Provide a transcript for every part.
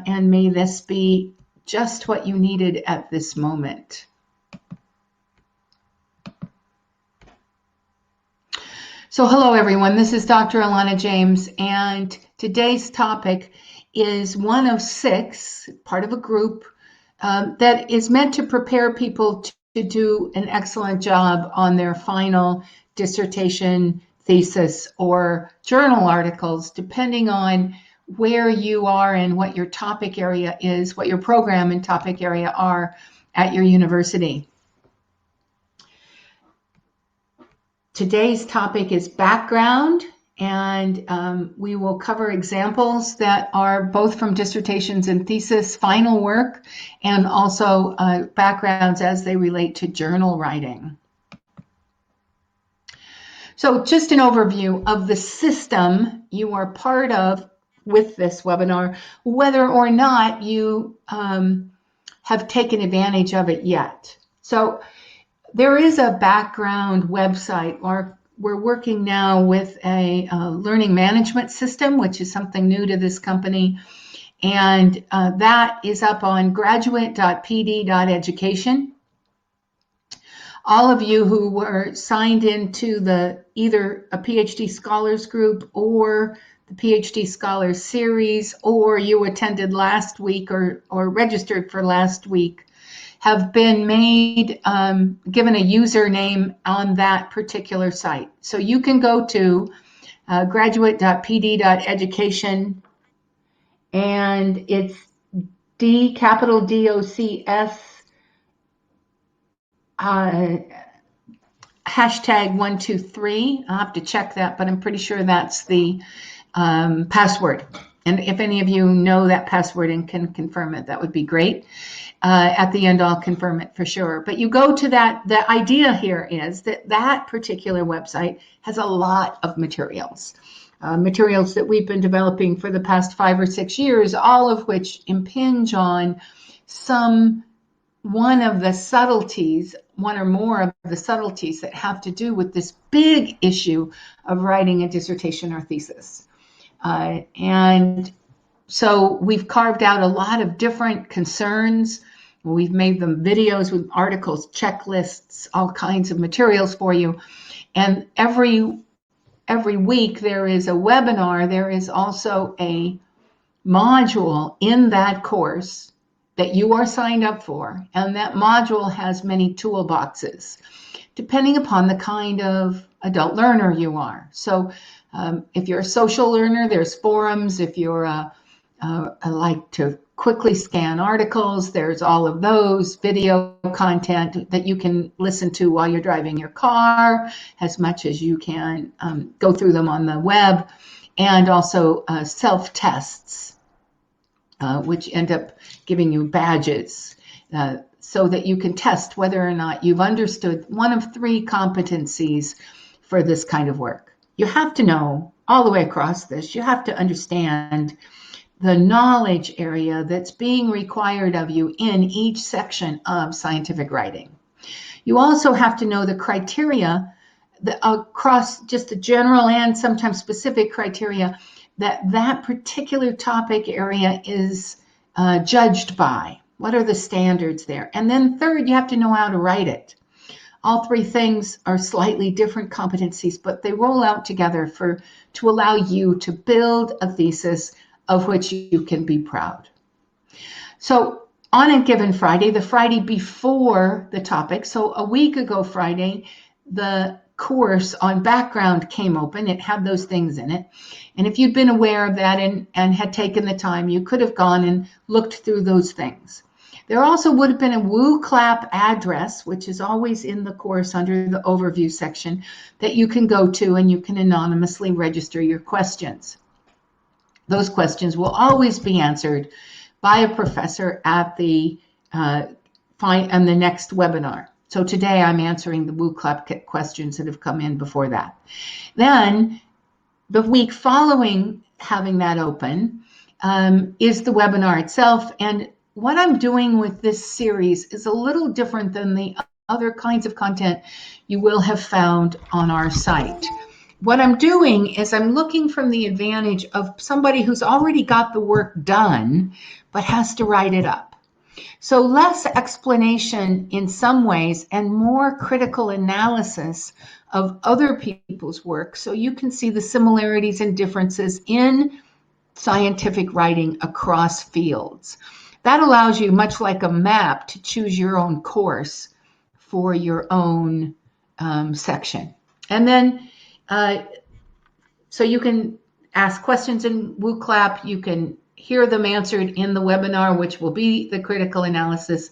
and may this be just what you needed at this moment. So hello everyone, this is Dr. Alana James, and today's topic is one of 6, part of a group that is meant to prepare people to do an excellent job on their final dissertation, thesis, or journal articles, depending on where you are and what your topic area is, what your program and topic area are at your university. Today's topic is background, and we will cover examples that are both from dissertations and thesis final work, and also backgrounds as they relate to journal writing. So just an overview of the system you are part of with this webinar, whether or not you have taken advantage of it yet. So there is a background website, or we're working now with a learning management system, which is something new to this company. And that is up on graduate.pd.education. All of you who were signed into either a PhD Scholars group or the PhD Scholars series, or you attended last week or registered for last week, have been made, given a username on that particular site. So you can go to graduate.pd.education, and it's capital DOCS #123. I'll have to check that, but I'm pretty sure that's the password. And if any of you know that password and can confirm it, that would be great. At the end, I'll confirm it for sure. But you go to that. The idea here is that that particular website has a lot of materials, materials that we've been developing for the past 5 or 6 years, all of which impinge on one of the subtleties, one or more of the subtleties that have to do with this big issue of writing a dissertation or thesis. And so we've carved out a lot of different concerns. We've made them videos with articles, checklists, all kinds of materials for you. And every week there is a webinar. There is also a module in that course that you are signed up for. And that module has many toolboxes, depending upon the kind of adult learner you are. So if you're a social learner, there's forums. If you're I like to quickly scan articles, there's all of those video content that you can listen to while you're driving your car, as much as you can go through them on the web, and also self-tests, which end up giving you badges so that you can test whether or not you've understood one of 3 competencies for this kind of work. You have to know all the way across this, you have to understand the knowledge area that's being required of you in each section of scientific writing. You also have to know the criteria across just the general and sometimes specific criteria that particular topic area is judged by. What are the standards there? And then third, you have to know how to write it. All 3 things are slightly different competencies, but they roll out together to allow you to build a thesis of which you can be proud. So on a given Friday, the Friday before the topic, so a week ago Friday, the course on background came open. It had those things in it. And if you'd been aware of that and had taken the time, you could have gone and looked through those things. There also would have been a WooClap address, which is always in the course under the overview section, that you can go to and you can anonymously register your questions. Those questions will always be answered by a professor at the next webinar. So today I'm answering the WooClap questions that have come in before that. Then the week following having that open is the webinar itself. And what I'm doing with this series is a little different than the other kinds of content you will have found on our site. what I'm doing is I'm looking from the advantage of somebody who's already got the work done, but has to write it up. So less explanation in some ways and more critical analysis of other people's work so you can see the similarities and differences in scientific writing across fields. That allows you, much like a map, to choose your own course for your own section. And then, so you can ask questions in WooClap, you can hear them answered in the webinar, which will be the critical analysis.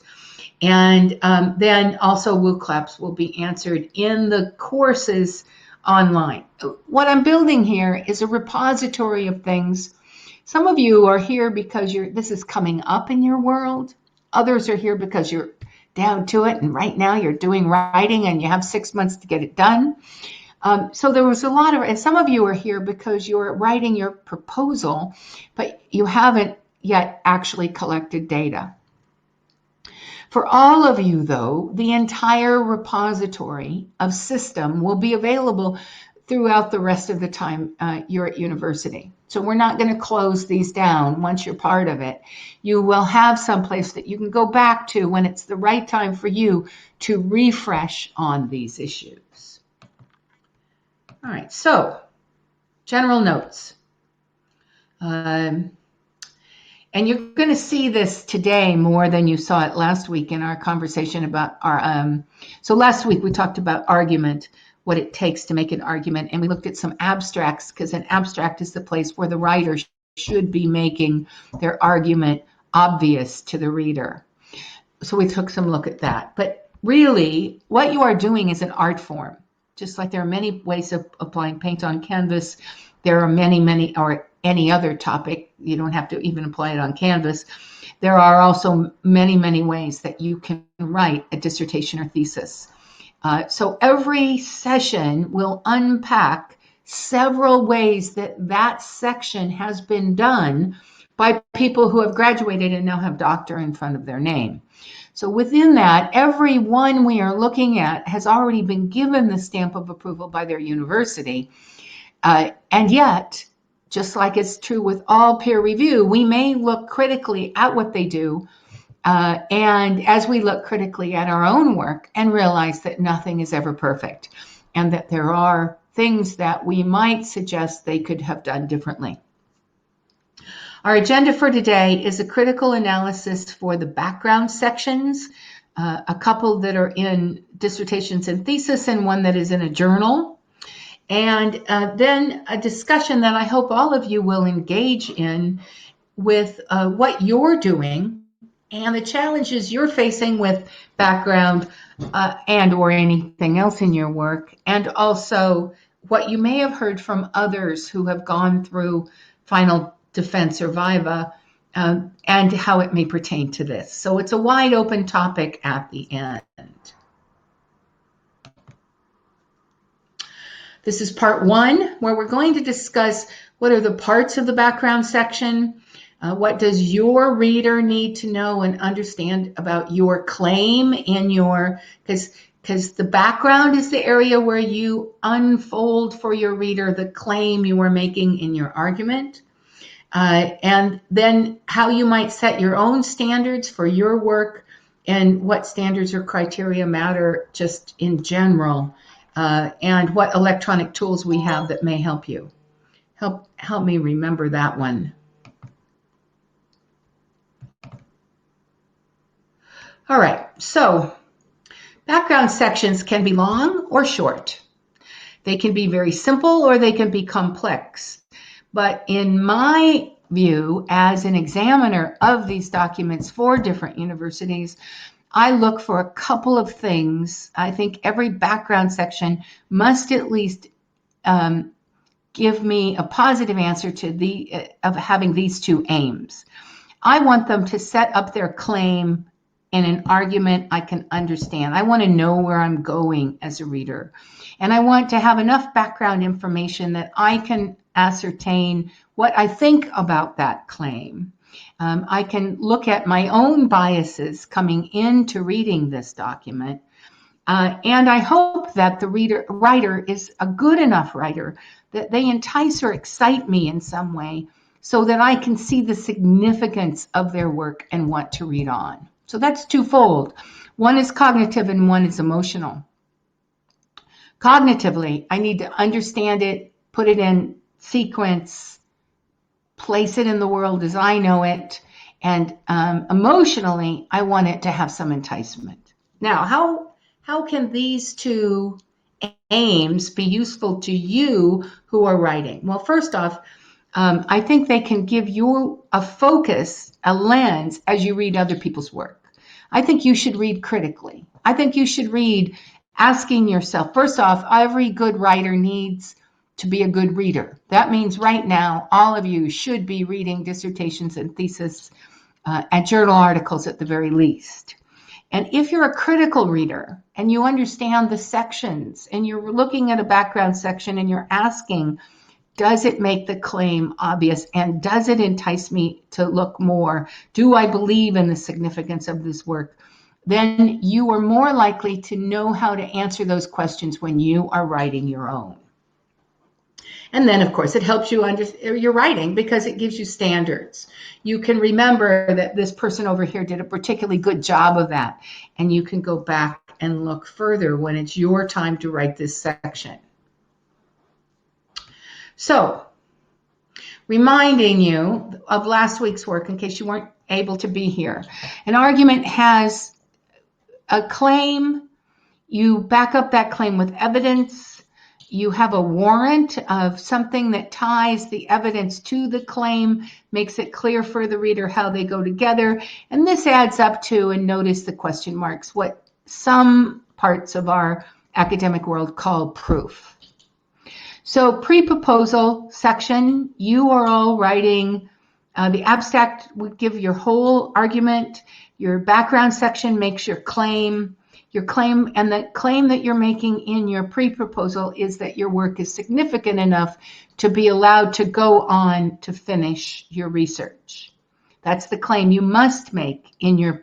And then also WooClaps will be answered in the courses online. What I'm building here is a repository of things. Some of you are here because this is coming up in your world. Others are here because you're down to it, and right now you're doing writing and you have 6 months to get it done. So there was a lot of, and some of you are here because you're writing your proposal, but you haven't yet actually collected data. For all of you, though, the entire repository of system will be available throughout the rest of the time you're at university. So we're not going to close these down once you're part of it. You will have someplace that you can go back to when it's the right time for you to refresh on these issues. All right, so general notes. And you're going to see this today more than you saw it last week in our conversation about our, so last week we talked about argument, what it takes to make an argument, and we looked at some abstracts, because an abstract is the place where the writer should be making their argument obvious to the reader. So we took some look at that. But really, what you are doing is an art form. Just like there are many ways of applying paint on canvas, there are many, or any other topic, you don't have to even apply it on canvas. There are also many ways that you can write a dissertation or thesis. So every session will unpack several ways that that section has been done by people who have graduated and now have doctor in front of their name. So within that, every one we are looking at has already been given the stamp of approval by their university. And yet, just like it's true with all peer review, we may look critically at what they do. And as we look critically at our own work and realize that nothing is ever perfect and that there are things that we might suggest they could have done differently. Our agenda for today is a critical analysis for the background sections, a couple that are in dissertations and thesis, and one that is in a journal. And then a discussion that I hope all of you will engage in with what you're doing and the challenges you're facing with background and or anything else in your work, and also what you may have heard from others who have gone through final defense or viva, and how it may pertain to this. So it's a wide open topic at the end. This is part one, where we're going to discuss what are the parts of the background section, what does your reader need to know and understand about your claim in your, because the background is the area where you unfold for your reader the claim you are making in your argument. And then how you might set your own standards for your work and what standards or criteria matter just in general, and what electronic tools we have that may help you. Help me remember that one. All right, so background sections can be long or short. They can be very simple or they can be complex. But in my view, as an examiner of these documents for different universities, I look for a couple of things. I think every background section must at least give me a positive answer to of having these two aims. I want them to set up their claim in an argument I can understand. I want to know where I'm going as a reader. And I want to have enough background information that I can ascertain what I think about that claim. I can look at my own biases coming into reading this document And I hope that the writer is a good enough writer that they entice or excite me in some way so that I can see the significance of their work and want to read on. So that's twofold. One is cognitive and one is emotional. Cognitively, I need to understand it, put it in sequence, place it in the world as I know it, and emotionally, I want it to have some enticement. Now, how can these two aims be useful to you who are writing? Well, first off, I think they can give you a focus, a lens as you read other people's work. I think you should read critically. I think you should read asking yourself, first off, every good writer needs to be a good reader. That means right now, all of you should be reading dissertations and theses and journal articles at the very least. And if you're a critical reader and you understand the sections and you're looking at a background section and you're asking, does it make the claim obvious and does it entice me to look more? Do I believe in the significance of this work? Then you are more likely to know how to answer those questions when you are writing your own. And then, of course, it helps you understand your writing because it gives you standards. You can remember that this person over here did a particularly good job of that, and you can go back and look further when it's your time to write this section. So, reminding you of last week's work in case you weren't able to be here. An argument has a claim, you back up that claim with evidence, you have a warrant of something that ties the evidence to the claim, makes it clear for the reader how they go together, and this adds up to, and notice the question marks, what some parts of our academic world call proof. So pre-proposal section, you are all writing, the abstract would give your whole argument, your background section makes your claim, and the claim that you're making in your pre-proposal is that your work is significant enough to be allowed to go on to finish your research. That's the claim you must make in your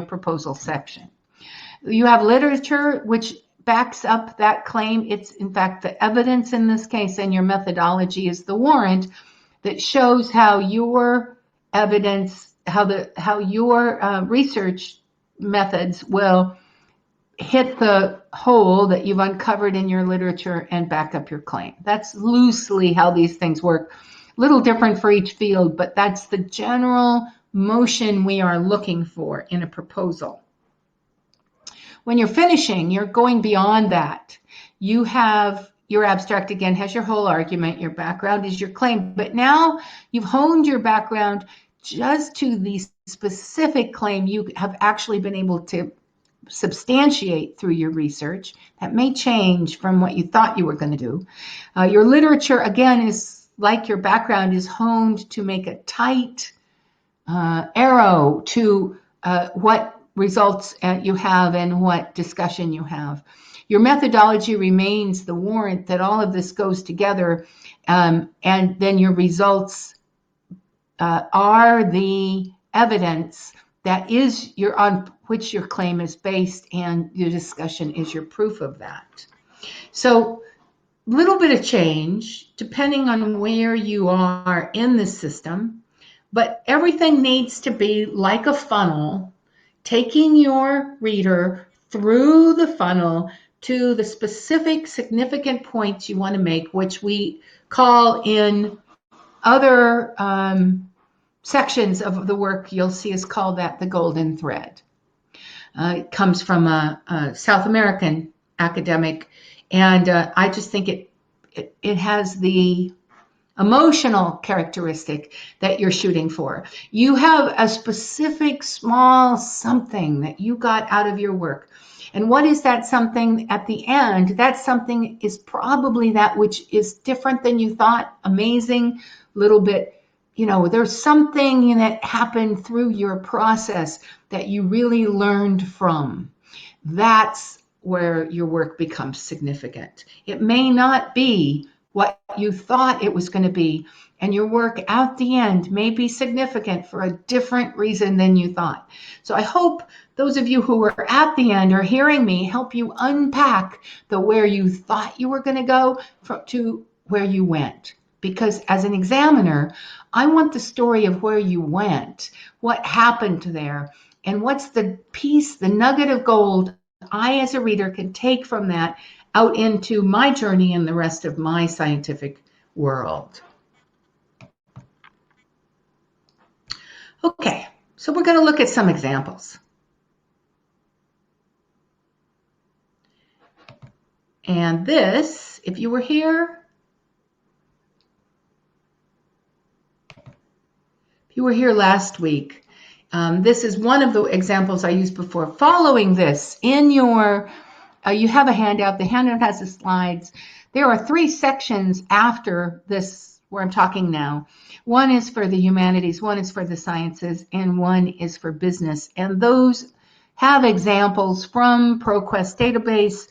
proposal section. You have literature which backs up that claim. It's in fact the evidence in this case, and your methodology is the warrant that shows how your evidence, how your research methods will hit the hole that you've uncovered in your literature and back up your claim. That's loosely how these things work. A little different for each field, but that's the general motion we are looking for in a proposal. When you're finishing, you're going beyond that. You have your abstract, again, has your whole argument, your background is your claim, but now you've honed your background just to the specific claim you have actually been able to substantiate through your research. That may change from what you thought you were going to do. Your literature, again, is like your background, is honed to make a tight arrow to what results you have and what discussion you have. Your methodology remains the warrant that all of this goes together, and then your results are the evidence that is on which your claim is based, and your discussion is your proof of that. So a little bit of change depending on where you are in the system, but everything needs to be like a funnel, taking your reader through the funnel to the specific significant points you want to make, which we call in other sections of the work you'll see is called that the golden thread. It comes from a South American academic, and I just think it has the emotional characteristic that you're shooting for. You have a specific small something that you got out of your work. And what is that something at the end? That something is probably that which is different than you thought, amazing, little bit, there's something that happened through your process that you really learned from. That's where your work becomes significant. It may not be what you thought it was going to be, and your work at the end may be significant for a different reason than you thought. So I hope those of you who were at the end or hearing me help you unpack the where you thought you were going to go to where you went. Because as an examiner, I want the story of where you went, what happened there, and what's the piece, the nugget of gold I as a reader can take from that out into my journey and the rest of my scientific world. Okay, so we're going to look at some examples. And this, if you were here, last week, this is one of the examples I used before. Following this, in your, you have a handout. The handout has the slides. There are 3 sections after this where I'm talking now. One is for the humanities, one is for the sciences, and one is for business. And those have examples from ProQuest database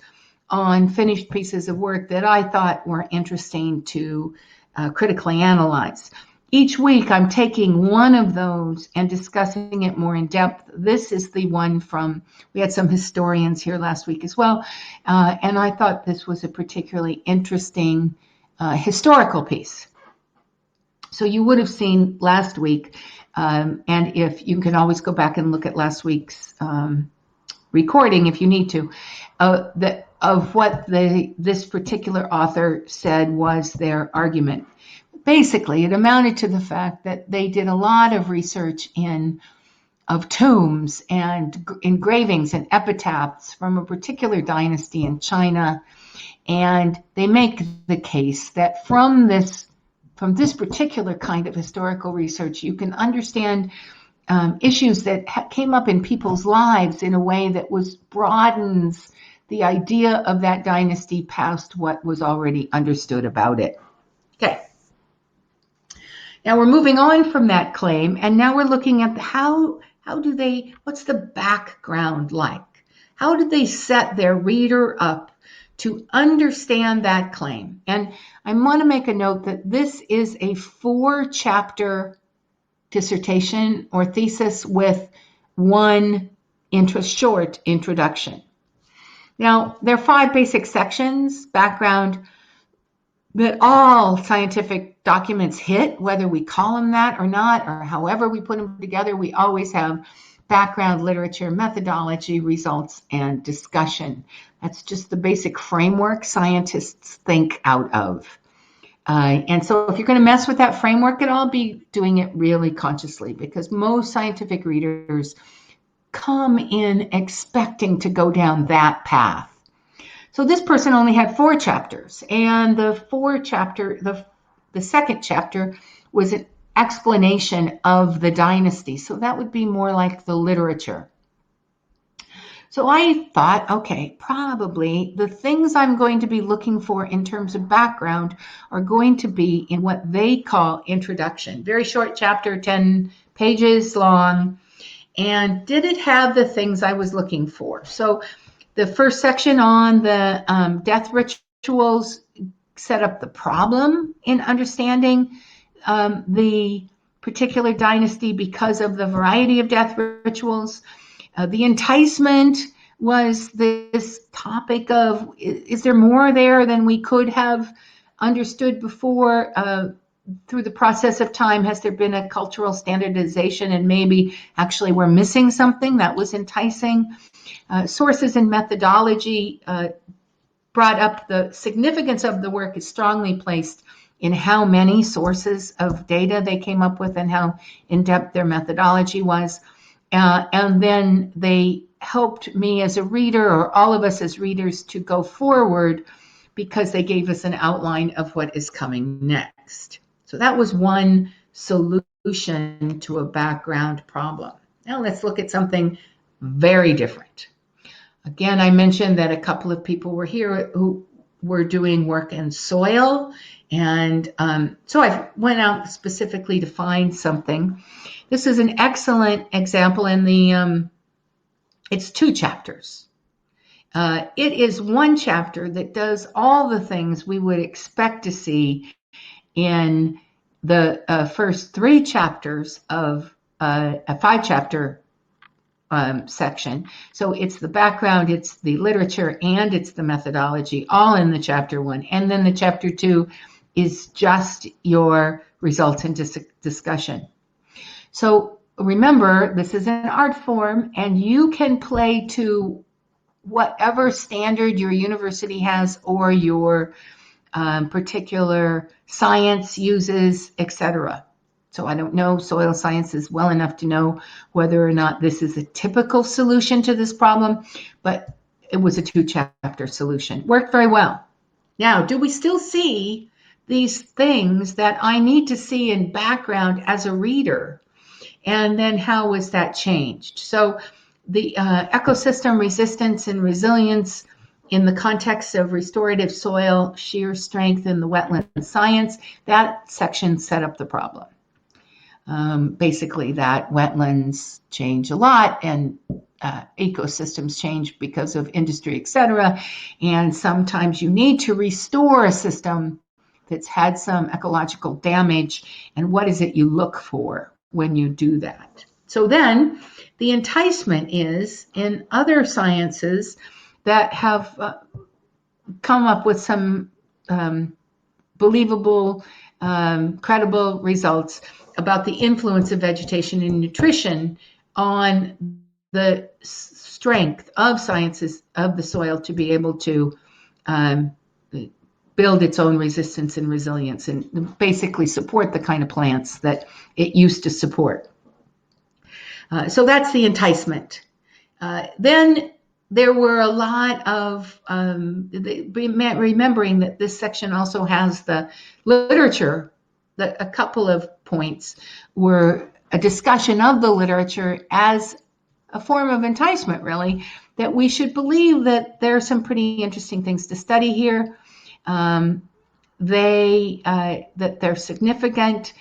on finished pieces of work that I thought were interesting to critically analyze. Each week, I'm taking one of those and discussing it more in depth. This is the one from, we had some historians here last week as well, and I thought this was a particularly interesting historical piece. So you would have seen last week, and if you can always go back and look at last week's recording if you need to, of what this particular author said was their argument. Basically, it amounted to the fact that they did a lot of research of tombs and engravings and epitaphs from a particular dynasty in China, and they make the case that from this particular kind of historical research, you can understand issues that came up in people's lives in a way that broadens the idea of that dynasty past what was already understood about it. Okay. Now we're moving on from that claim, and now we're looking at what's the background like? How did they set their reader up to understand that claim? And I want to make a note that this is a 4-chapter dissertation or thesis with one short introduction. Now, there are 5 basic sections, background, that all scientific documents hit, whether we call them that or not, or however we put them together. We always have background, literature, methodology, results, and discussion. That's just the basic framework scientists think out of. And so if you're going to mess with that framework at all, be doing it really consciously, because most scientific readers come in expecting to go down that path. So this person only had 4 chapters, and the second chapter was an explanation of the dynasty. So that would be more like the literature. So I thought, okay, probably the things I'm going to be looking for in terms of background are going to be in what they call introduction. Very short chapter, 10 pages long. And did it have the things I was looking for? So the first section on the death rituals set up the problem in understanding the particular dynasty because of the variety of death rituals. The enticement was this topic of, is there more there than we could have understood before? Through the process of time, has there been a cultural standardization and maybe actually we're missing something that was enticing? Sources and methodology brought up the significance of the work is strongly placed in how many sources of data they came up with and how in-depth their methodology was. And then they helped me as a reader, or all of us as readers, to go forward because they gave us an outline of what is coming next. So that was one solution to a background problem. Now let's look at something very different. Again, I mentioned that a couple of people were here who were doing work in soil. And so I went out specifically to find something. This is an excellent example in the, it's 2 chapters. It is one chapter that does all the things we would expect to see in the first 3 chapters of a 5-chapter section. So it's the background, it's the literature, and it's the methodology, all in the chapter 1. And then the chapter 2 is just your results and discussion. So remember, this is an art form, and you can play to whatever standard your university has or your particular science uses, etc. So I don't know soil sciences well enough to know whether or not this is a typical solution to this problem, but it was a 2-chapter solution. Worked very well. Now, do we still see these things that I need to see in background as a reader? And then how was that changed? So the ecosystem resistance and resilience in the context of restorative soil, shear strength, and the wetland science, that section set up the problem. Basically, that wetlands change a lot and ecosystems change because of industry, etc. And sometimes you need to restore a system that's had some ecological damage. And what is it you look for when you do that? So then the enticement is in other sciences that have come up with some believable, credible results about the influence of vegetation and nutrition on the strength of sciences of the soil to be able to build its own resistance and resilience and basically support the kind of plants that it used to support. So that's the enticement. Then there were a lot of, remembering that this section also has the literature, a couple of points were a discussion of the literature as a form of enticement, really, that we should believe that there are some pretty interesting things to study here. That they're significant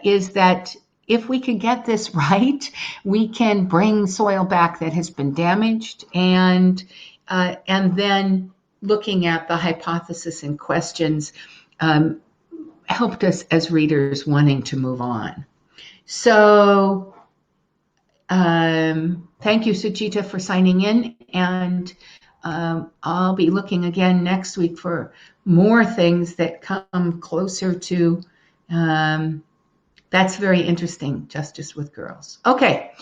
is that if we can get this right, we can bring soil back that has been damaged, and then looking at the hypothesis and questions helped us as readers wanting to move on. So thank you, Suchita, for signing in, and I'll be looking again next week for more things that come closer to that's very interesting, Justice with Girls. Okay,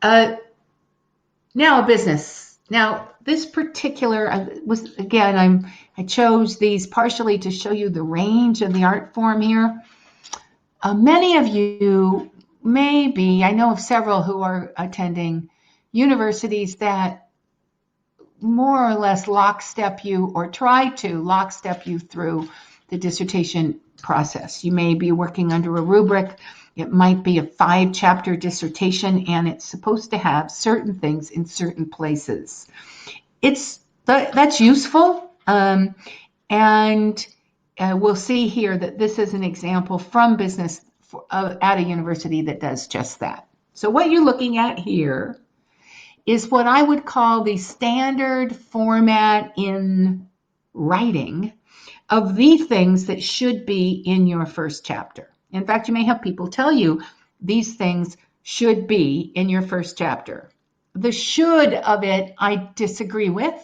now business. Now this particular was, again, I chose these partially to show you the range of the art form here. Many of you maybe, I know of several who are attending universities that more or less lockstep you or try to lockstep you through the dissertation process. You may be working under a rubric. It might be a 5-chapter dissertation, and it's supposed to have certain things in certain places. That's useful, and we'll see here that this is an example from business at a university that does just that. So what you're looking at here is what I would call the standard format in writing of the things that should be in your first chapter. In fact, you may have people tell you these things should be in your first chapter. The should of it, I disagree with.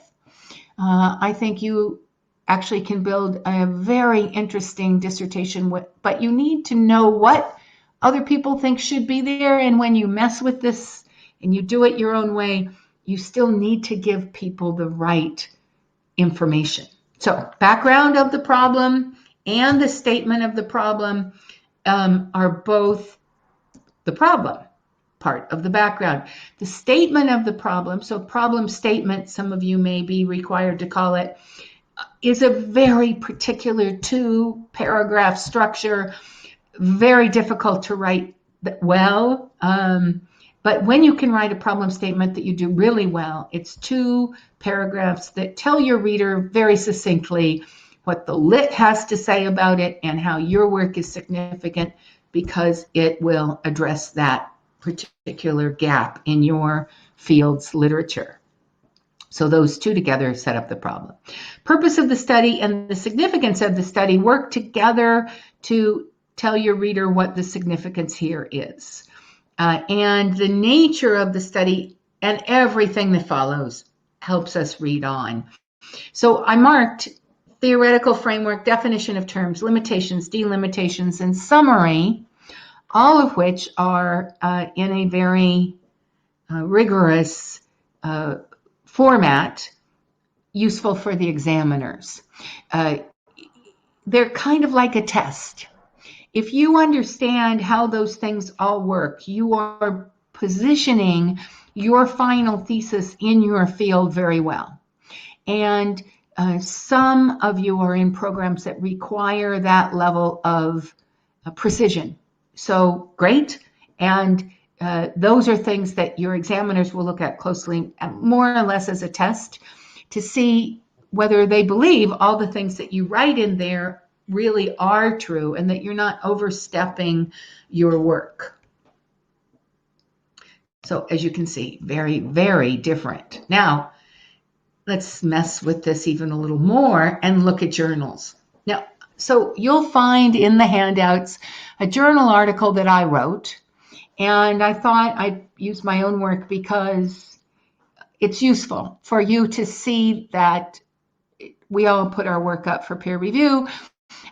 I think you actually can build a very interesting dissertation, but you need to know what other people think should be there. And when you mess with this and you do it your own way, you still need to give people the right information. So background of the problem and the statement of the problem are both the problem part of the background. The statement of the problem, so problem statement, some of you may be required to call it, is a very particular 2-paragraph structure, very difficult to write well. But when you can write a problem statement that you do really well, it's 2 paragraphs that tell your reader very succinctly what the lit has to say about it and how your work is significant because it will address that particular gap in your field's literature. So those two together set up the problem. Purpose of the study and the significance of the study work together to tell your reader what the significance here is. And the nature of the study and everything that follows helps us read on. So I marked theoretical framework, definition of terms, limitations, delimitations, and summary, all of which are in a very rigorous format, useful for the examiners. They're kind of like a test. If you understand how those things all work, you are positioning your final thesis in your field very well. And some of you are in programs that require that level of precision. So great. And those are things that your examiners will look at closely, more or less as a test, to see whether they believe all the things that you write in there really are true and that you're not overstepping your work. So as you can see, very, very different. Now, let's mess with this even a little more and look at journals. Now, so you'll find in the handouts a journal article that I wrote, and I thought I'd use my own work because it's useful for you to see that we all put our work up for peer review.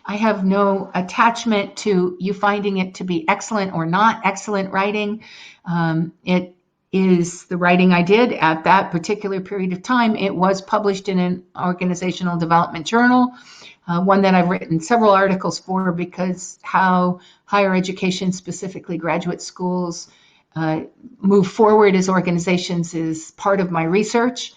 I have no attachment to you finding it to be excellent or not excellent writing. It is the writing I did at that particular period of time. It was published in an organizational development journal, one that I've written several articles for, because how higher education, specifically graduate schools, move forward as organizations is part of my research.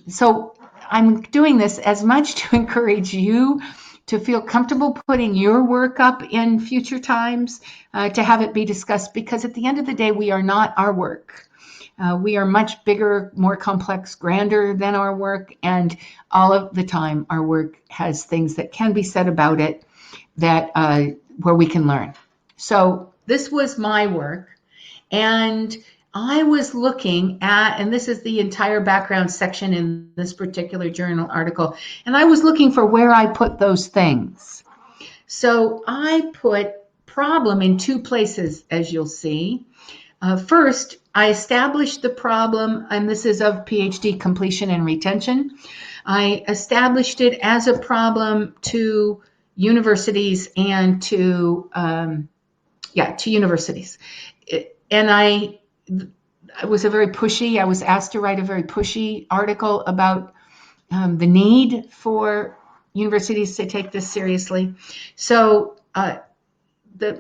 So I'm doing this as much to encourage you to feel comfortable putting your work up in future times, to have it be discussed, because at the end of the day, we are not our work. We are much bigger, more complex, grander than our work, and all of the time our work has things that can be said about it that where we can learn. So this was my work, and I was looking at, and this is the entire background section in this particular journal article, and I was looking for where I put those things. So I put problem in two places, as you'll see. First, I established the problem, and this is of PhD completion and retention. I established it as a problem to universities and to universities. And I was I was asked to write a very pushy article about the need for universities to take this seriously. So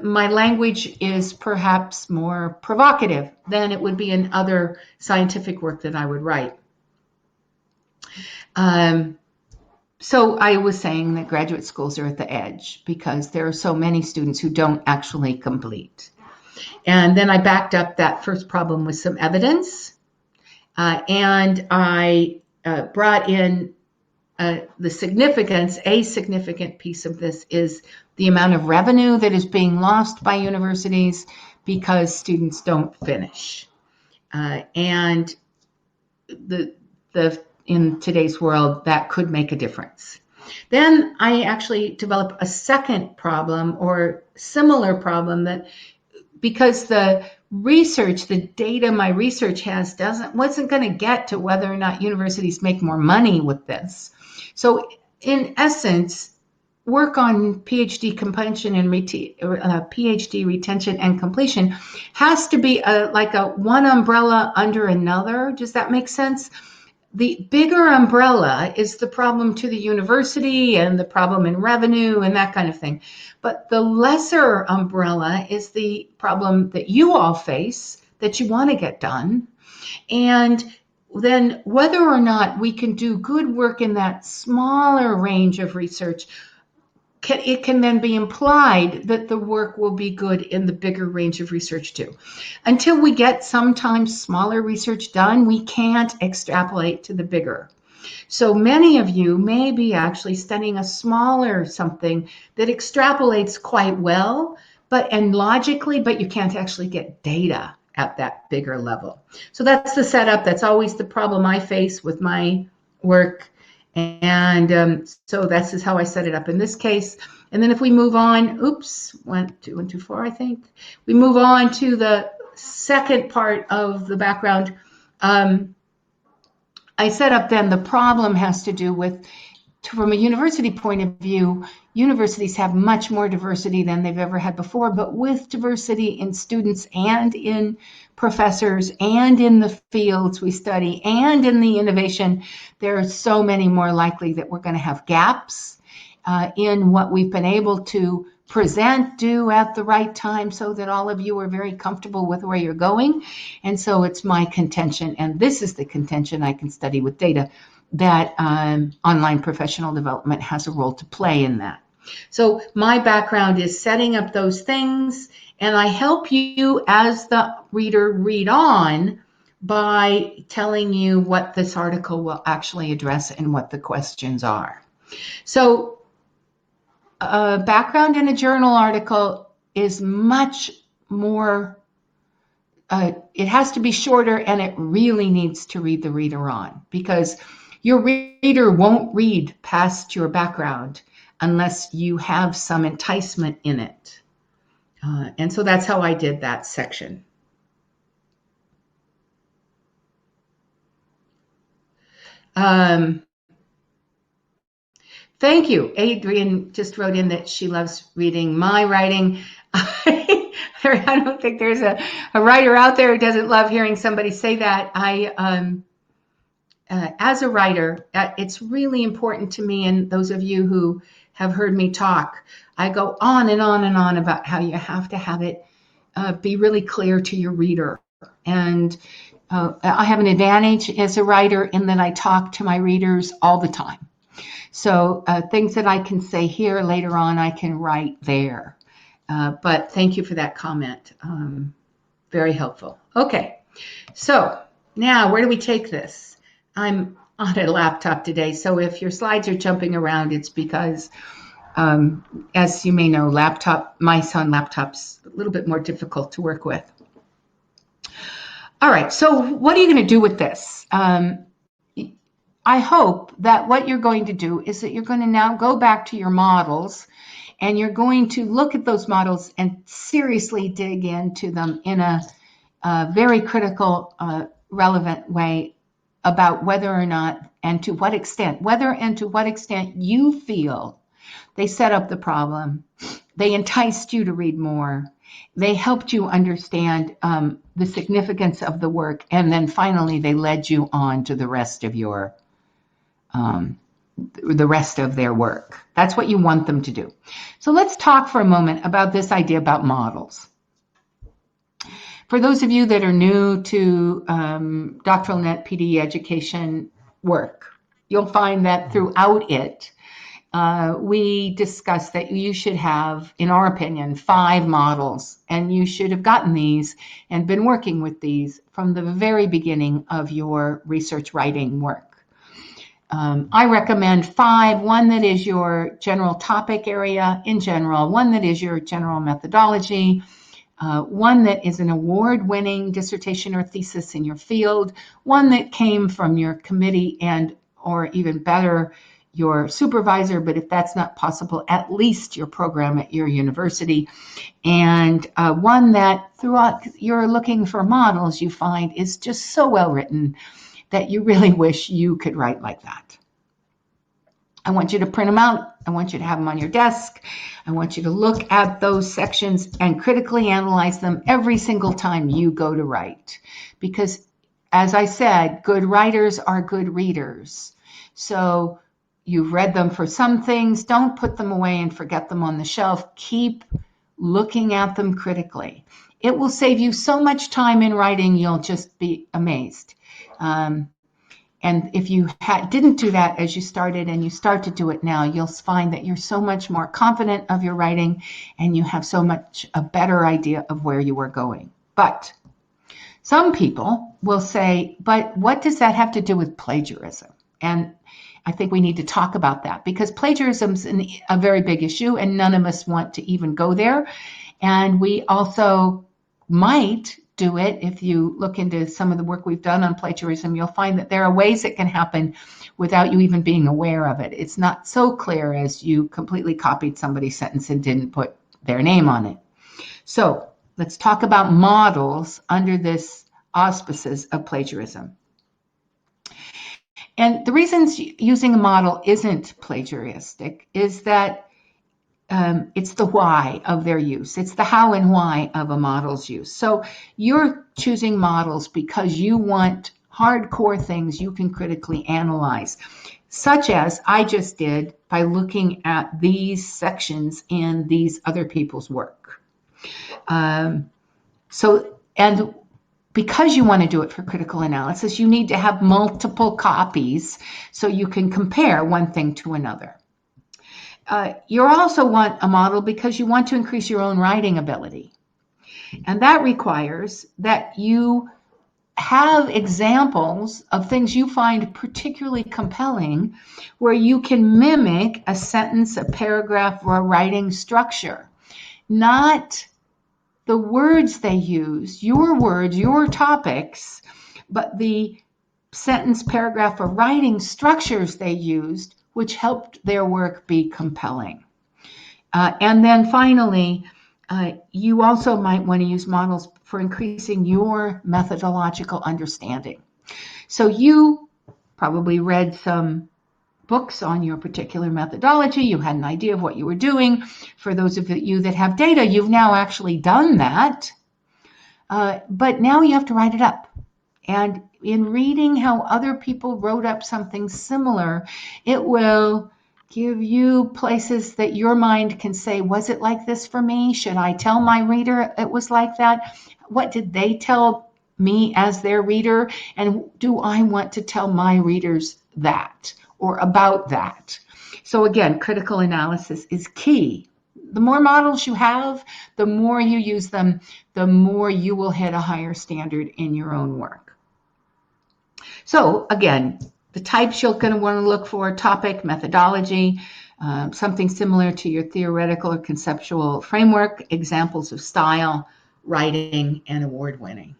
my language is perhaps more provocative than it would be in other scientific work that I would write. So I was saying that graduate schools are at the edge because there are so many students who don't actually complete. And then I backed up that first problem with some evidence, and I brought in the significance. A significant piece of this is the amount of revenue that is being lost by universities because students don't finish. And in today's world, that could make a difference. Then I actually developed a second problem or similar problem, that because the research, the data my research has wasn't going to get to whether or not universities make more money with this. So in essence, work on PhD completion and PhD retention and completion has to be like a one umbrella under another. Does that make sense? The bigger umbrella is the problem to the university and the problem in revenue and that kind of thing. But the lesser umbrella is the problem that you all face, that you want to get done. And then whether or not we can do good work in that smaller range of research, it can then be implied that the work will be good in the bigger range of research too. Until we get sometimes smaller research done, we can't extrapolate to the bigger. So many of you may be actually studying a smaller something that extrapolates quite well, and logically, but you can't actually get data at that bigger level. So that's the setup. That's always the problem I face with my work. And so this is how I set it up in this case. And then if we move on, oops, went too far, I think. We move on to the second part of the background. I set up then the problem has to do with, from a university point of view, universities have much more diversity than they've ever had before, but with diversity in students and in professors and in the fields we study and in the innovation, there are so many more likely that we're going to have gaps in what we've been able to present, do at the right time so that all of you are very comfortable with where you're going. And so it's my contention, and this is the contention I can study with data, that online professional development has a role to play in that. So my background is setting up those things, and I help you as the reader read on by telling you what this article will actually address and what the questions are. So background in a journal article is much more, it has to be shorter, and it really needs to read the reader on, because your reader won't read past your background unless you have some enticement in it. And so that's how I did that section. Thank you. Adrian just wrote in that she loves reading my writing. I don't think there's a writer out there who doesn't love hearing somebody say that. As a writer, it's really important to me, and those of you who have heard me talk, I go on and on and on about how you have to have it be really clear to your reader. And I have an advantage as a writer in that I talk to my readers all the time. So things that I can say here later on, I can write there. But thank you for that comment. Very helpful. Okay, so now where do we take this? I'm on a laptop today, so if your slides are jumping around, it's because, as you may know, mice on laptops a little bit more difficult to work with. All right, so what are you going to do with this? I hope that what you're going to do is that you're going to now go back to your models, and you're going to look at those models and seriously dig into them in a very critical, relevant way about whether or not and to what extent, you feel they set up the problem, they enticed you to read more, they helped you understand the significance of the work, and then finally they led you on to the rest of their work. That's what you want them to do. So let's talk for a moment about this idea about models. For those of you that are new to doctoral net PD education work, you'll find that throughout it, we discuss that you should have, in our opinion, 5 models, and you should have gotten these and been working with these from the very beginning of your research writing work. I recommend 5, one that is your general topic area in general, one that is your general methodology, one that is an award-winning dissertation or thesis in your field, one that came from your committee and, or even better, your supervisor, but if that's not possible, at least your program at your university, and one that throughout you're looking for models you find is just so well written that you really wish you could write like that. I want you to print them out. I want you to have them on your desk. I want you to look at those sections and critically analyze them every single time you go to write. Because, as I said, good writers are good readers. So you've read them for some things. Don't put them away and forget them on the shelf. Keep looking at them critically. It will save you so much time in writing, you'll just be amazed. And if you didn't do that as you started and you start to do it now, you'll find that you're so much more confident of your writing and you have so much a better idea of where you are going. But some people will say, but what does that have to do with plagiarism? And I think we need to talk about that because plagiarism is a very big issue and none of us want to even go there. And we also might do it. If you look into some of the work we've done on plagiarism, you'll find that there are ways it can happen without you even being aware of it. It's not so clear as you completely copied somebody's sentence and didn't put their name on it. So let's talk about models under this auspices of plagiarism. And the reasons using a model isn't plagiaristic is that it's the why of their use. It's the how and why of a model's use. So you're choosing models because you want hardcore things you can critically analyze, such as I just did by looking at these sections in these other people's work. And because you want to do it for critical analysis, you need to have multiple copies so you can compare one thing to another. You also want a model because you want to increase your own writing ability. And that requires that you have examples of things you find particularly compelling where you can mimic a sentence, a paragraph, or a writing structure. Not the words they use, your words, your topics, but the sentence, paragraph, or writing structures they used, which helped their work be compelling. And then finally, you also might want to use models for increasing your methodological understanding. So you probably read some books on your particular methodology. You had an idea of what you were doing. For those of you that have data, you've now actually done that. But now you have to write it up. And in reading how other people wrote up something similar, it will give you places that your mind can say, was it like this for me? Should I tell my reader it was like that? What did they tell me as their reader? And do I want to tell my readers that or about that? So again, critical analysis is key. The more models you have, the more you use them, the more you will hit a higher standard in your own work. So again, the types you're going to want to look for: topic, methodology, something similar to your theoretical or conceptual framework, examples of style, writing, and award winning.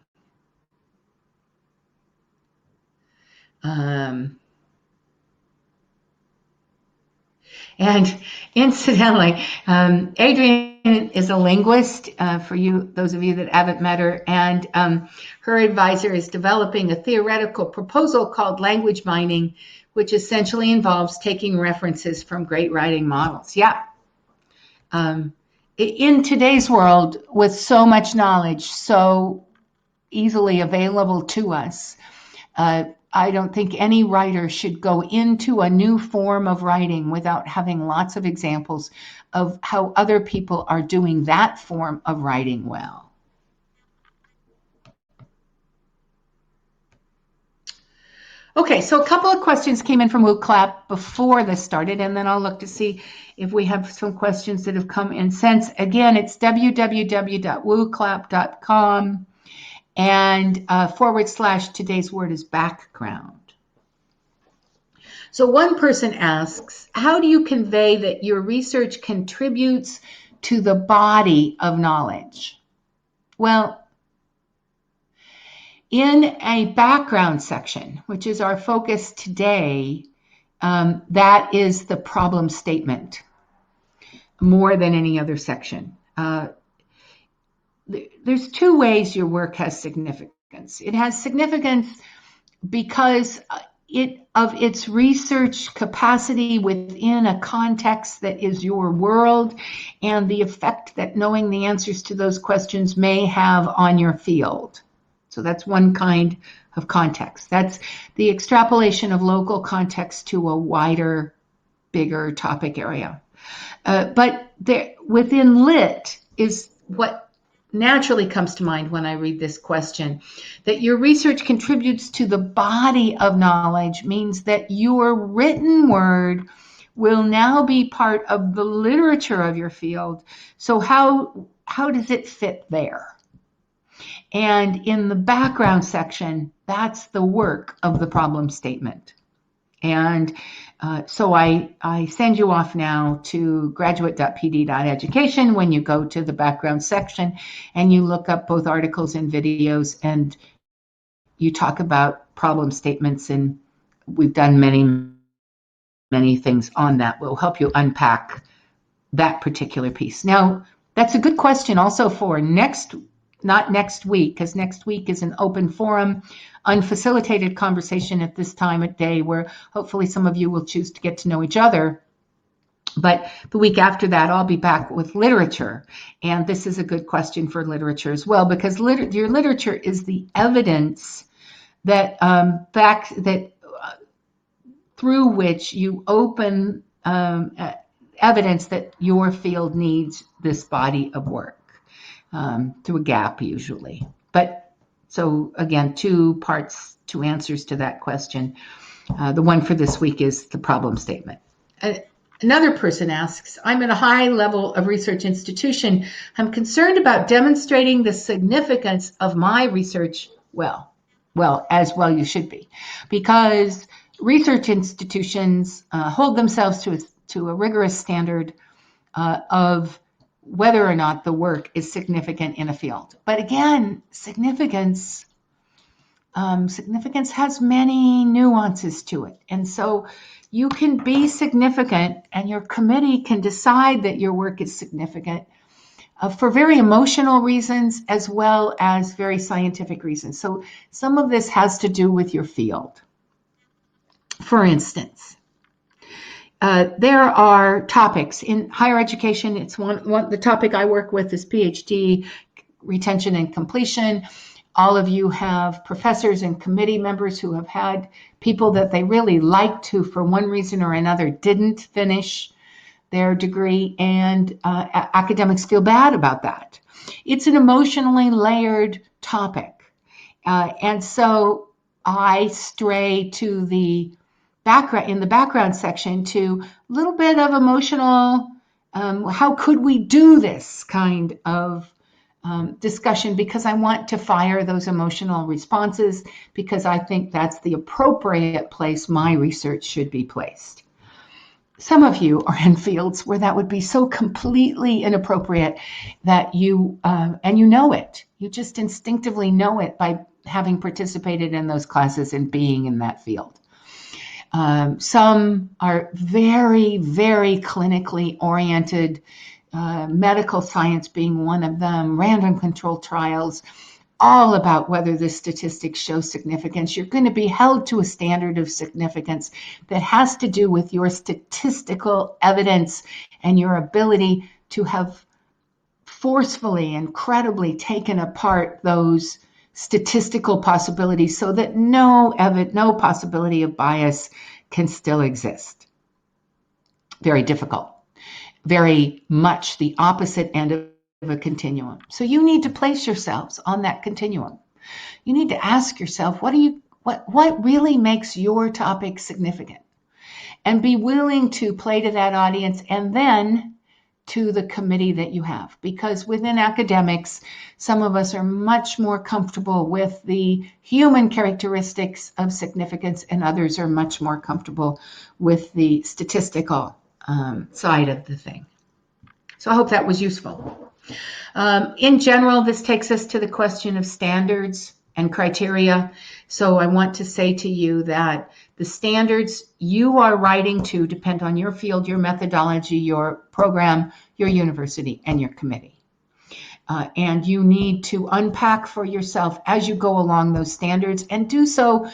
And incidentally, Adrienne is a linguist, for you, those of you that haven't met her, and her advisor is developing a theoretical proposal called language mining, which essentially involves taking references from great writing models. Yeah. In today's world, with so much knowledge so easily available to us, I don't think any writer should go into a new form of writing without having lots of examples of how other people are doing that form of writing well. Okay, so a couple of questions came in from WooClap before this started, and then I'll look to see if we have some questions that have come in since. Again, it's www.wooclap.com. and / today's word is background. So one person asks, how do you convey that your research contributes to the body of knowledge? Well, in a background section, which is our focus today, that is the problem statement more than any other section. There's two ways your work has significance. It has significance because of its research capacity within a context that is your world and the effect that knowing the answers to those questions may have on your field. So that's one kind of context. That's the extrapolation of local context to a wider, bigger topic area. But within lit is what naturally comes to mind when I read this question. That your research contributes to the body of knowledge means that your written word will now be part of the literature of your field. So how does it fit there? And in the background section, that's the work of the problem statement. And so I send you off now to graduate.pd.education when you go to the background section and you look up both articles and videos and you talk about problem statements. And we've done many things on that. We'll help you unpack that particular piece. Now, that's a good question also for not next week, because next week is an open forum, unfacilitated conversation at this time of day where hopefully some of you will choose to get to know each other. But the week after that, I'll be back with literature. And this is a good question for literature as well, because your literature is the evidence that through which you open evidence that your field needs this body of work, through a gap usually. But so again, two answers to that question. The one for this week is the problem statement. Another person asks, I'm at a high level of research institution. I'm concerned about demonstrating the significance of my research well, as well you should be, because research institutions hold themselves to a rigorous standard of whether or not the work is significant in a field. But again, significance has many nuances to it. And so you can be significant and your committee can decide that your work is significant for very emotional reasons as well as very scientific reasons. So some of this has to do with your field. For instance, there are topics in higher education. It's the topic I work with is PhD, retention and completion. All of you have professors and committee members who have had people that they really liked who, for one reason or another, didn't finish their degree, and academics feel bad about that. It's an emotionally layered topic. And so I stray to the background section to a little bit of emotional, how could we do this kind of discussion, because I want to fire those emotional responses, because I think that's the appropriate place my research should be placed. Some of you are in fields where that would be so completely inappropriate that and you know it. You just instinctively know it by having participated in those classes and being in that field. Some are very, very clinically oriented, medical science being one of them, random control trials, all about whether the statistics show significance. You're going to be held to a standard of significance that has to do with your statistical evidence and your ability to have forcefully and credibly taken apart those statistical possibilities so that no possibility of bias can still exist. Very difficult. Very much the opposite end of a continuum. So you need to place yourselves on that continuum. You need to ask yourself, what really makes your topic significant? And be willing to play to that audience and then to the committee that you have. Because within academics, some of us are much more comfortable with the human characteristics of significance, and others are much more comfortable with the statistical side of the thing. So I hope that was useful. In general, this takes us to the question of standards and criteria. So I want to say to you that the standards you are writing to depend on your field, your methodology, your program, your university, and your committee. And you need to unpack for yourself as you go along those standards and do so.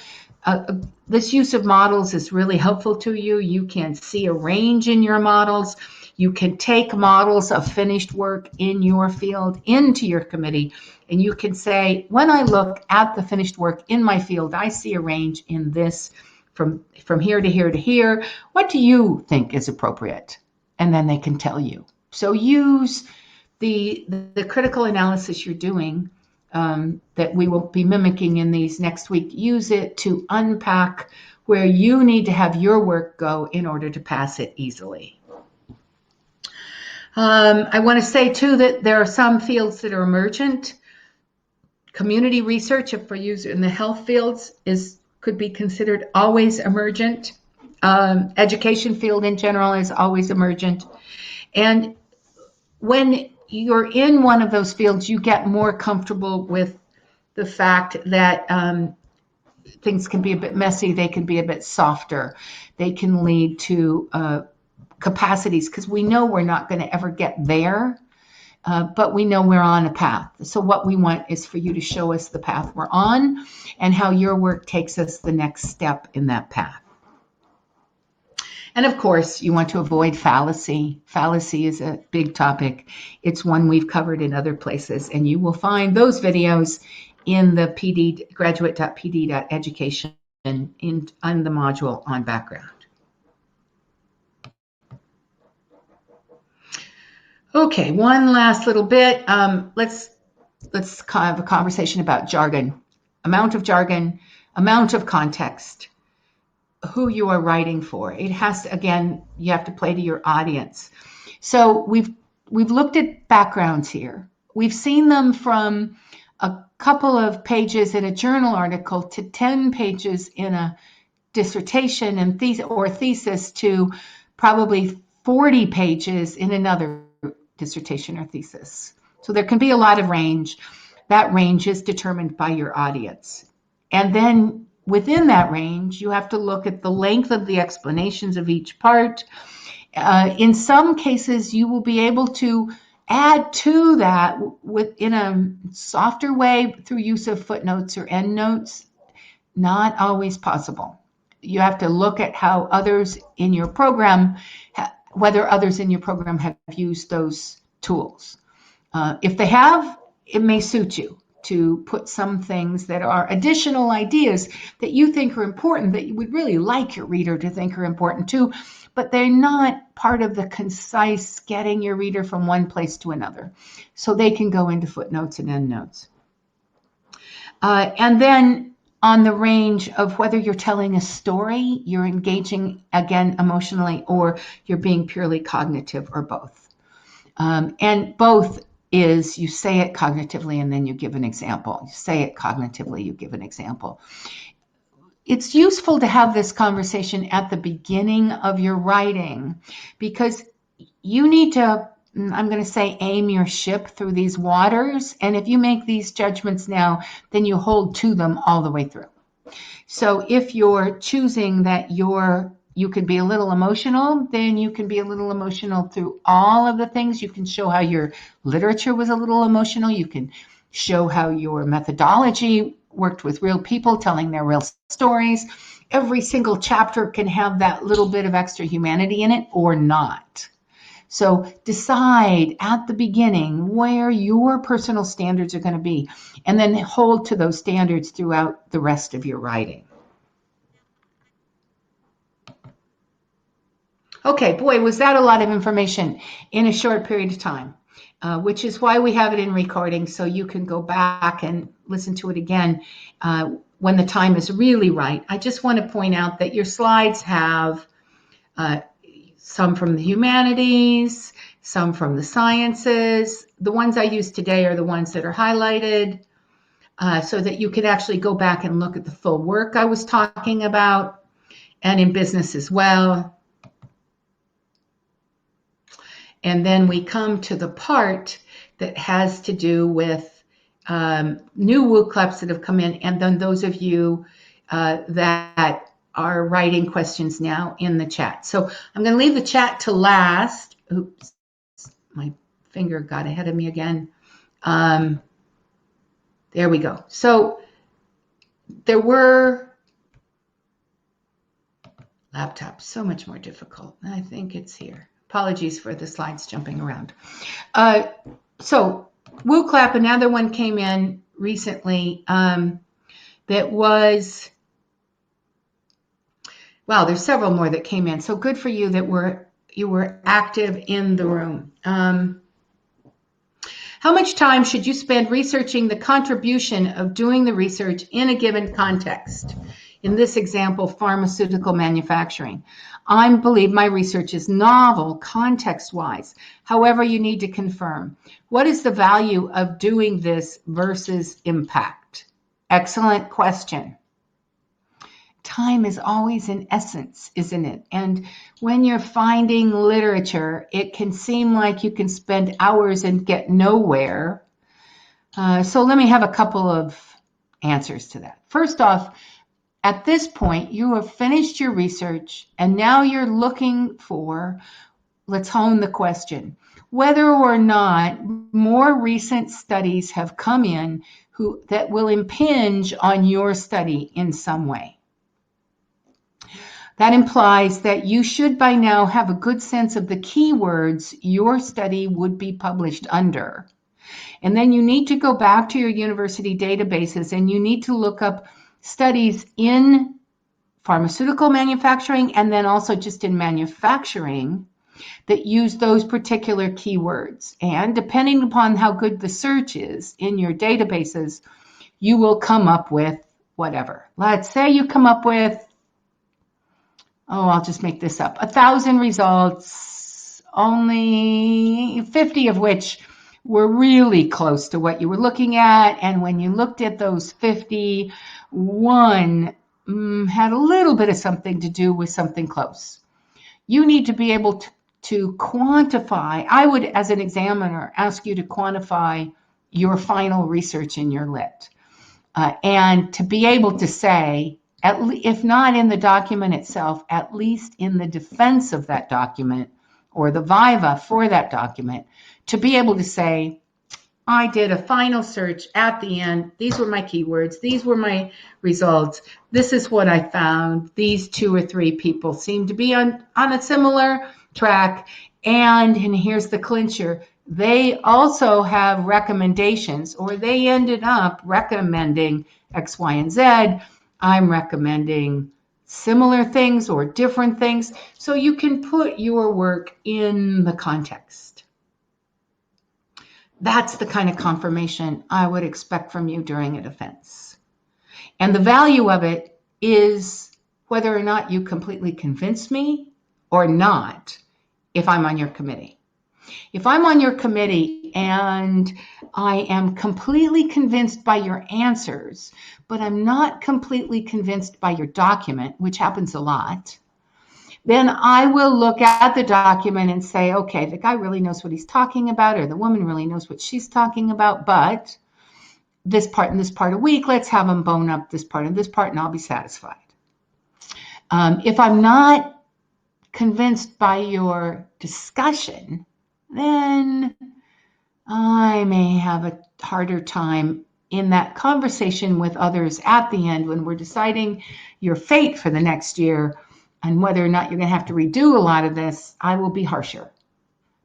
This use of models is really helpful to you. You can see a range in your models. You can take models of finished work in your field into your committee, and you can say, when I look at the finished work in my field, I see a range in this from here to here to here. What do you think is appropriate? And then they can tell you. So use the critical analysis you're doing that we will be mimicking in these next week. Use it to unpack where you need to have your work go in order to pass it easily. I want to say, too, that there are some fields that are emergent. Community research, if we're using in the health fields, could be considered always emergent. Education field in general is always emergent. And when you're in one of those fields, you get more comfortable with the fact that things can be a bit messy, they can be a bit softer, they can lead to capacities, because we know we're not going to ever get there, but we know we're on a path. So what we want is for you to show us the path we're on and how your work takes us the next step in that path. And of course, you want to avoid fallacy. Fallacy is a big topic. It's one we've covered in other places, and you will find those videos in the PD, graduate.pd.education on the module on background. Okay, one last little bit. Let's have a conversation about jargon, amount of context, who you are writing for. It has to, again, you have to play to your audience. So we've looked at backgrounds here. We've seen them from a couple of pages in a journal article to 10 pages in a dissertation and thesis to probably 40 pages in another dissertation or thesis. So there can be a lot of range. That range is determined by your audience. And then within that range, you have to look at the length of the explanations of each part. In some cases, you will be able to add to that in a softer way through use of footnotes or endnotes. Not always possible. You have to look at how others in your program, whether others in your program have used those tools. If they have, it may suit you to put some things that are additional ideas that you think are important, that you would really like your reader to think are important too, but they're not part of the concise getting your reader from one place to another. So they can go into footnotes and endnotes. And then on the range of whether you're telling a story, you're engaging, again, emotionally, or you're being purely cognitive, or both. And both is you say it cognitively and then you give an example. You say it cognitively, you give an example. It's useful to have this conversation at the beginning of your writing, because you need to, I'm going to say, aim your ship through these waters. And if you make these judgments now, then you hold to them all the way through. So if you're choosing that you can be a little emotional, then you can be a little emotional through all of the things. You can show how your literature was a little emotional. You can show how your methodology worked with real people telling their real stories. Every single chapter can have that little bit of extra humanity in it or not. So decide at the beginning where your personal standards are going to be, and then hold to those standards throughout the rest of your writing. Okay, boy, was that a lot of information in a short period of time, which is why we have it in recording, so you can go back and listen to it again when the time is really right. I just want to point out that your slides have some from the humanities, some from the sciences. The ones I use today are the ones that are highlighted, so that you can actually go back and look at the full work I was talking about, and in business as well. And then we come to the part that has to do with new WooClaps that have come in, and then those of you that are writing questions now in the chat. So I'm going to leave the chat to last. Oops, my finger got ahead of me again. There we go. So there were laptops, so much more difficult. I think it's here. Apologies for the slides jumping around. So WooClap, another one came in recently that was, wow, there's several more that came in. So good for you that you were active in the room. How much time should you spend researching the contribution of doing the research in a given context? In this example, pharmaceutical manufacturing. I believe my research is novel context-wise. However, you need to confirm. What is the value of doing this versus impact? Excellent question. time is always an essence, isn't it? And when you're finding literature, it can seem like you can spend hours and get nowhere. So let me have a couple of answers to that. First off, at this point, you have finished your research, and now you're looking for, let's hone the question, whether or not more recent studies have come in that will impinge on your study in some way. That implies that you should by now have a good sense of the keywords your study would be published under. And then you need to go back to your university databases and you need to look up studies in pharmaceutical manufacturing and then also just in manufacturing that use those particular keywords. And depending upon how good the search is in your databases, you will come up with whatever. Let's say you come up with, I'll just make this up, 1,000 results, only 50 of which were really close to what you were looking at. And when you looked at those 50, one had a little bit of something to do with something close. You need to be able to quantify. I would, as an examiner, ask you to quantify your final research in your lit. And to be able to say, if not in the document itself, at least in the defense of that document or the viva for that document, to be able to say, I did a final search at the end. These were my keywords. These were my results. This is what I found. These 2 or 3 people seem to be on a similar track. And here's the clincher. They also have recommendations, or they ended up recommending X, Y, and Z. I'm recommending similar things or different things. So you can put your work in the context. That's the kind of confirmation I would expect from you during a defense. And the value of it is whether or not you completely convince me or not if I'm on your committee. If I'm on your committee and I am completely convinced by your answers, but I'm not completely convinced by your document, which happens a lot, then I will look at the document and say, okay, the guy really knows what he's talking about, or the woman really knows what she's talking about, but this part and this part a week, let's have them bone up this part and this part, and I'll be satisfied. If I'm not convinced by your discussion, then I may have a harder time in that conversation with others at the end when we're deciding your fate for the next year and whether or not you're going to have to redo a lot of this. I will be harsher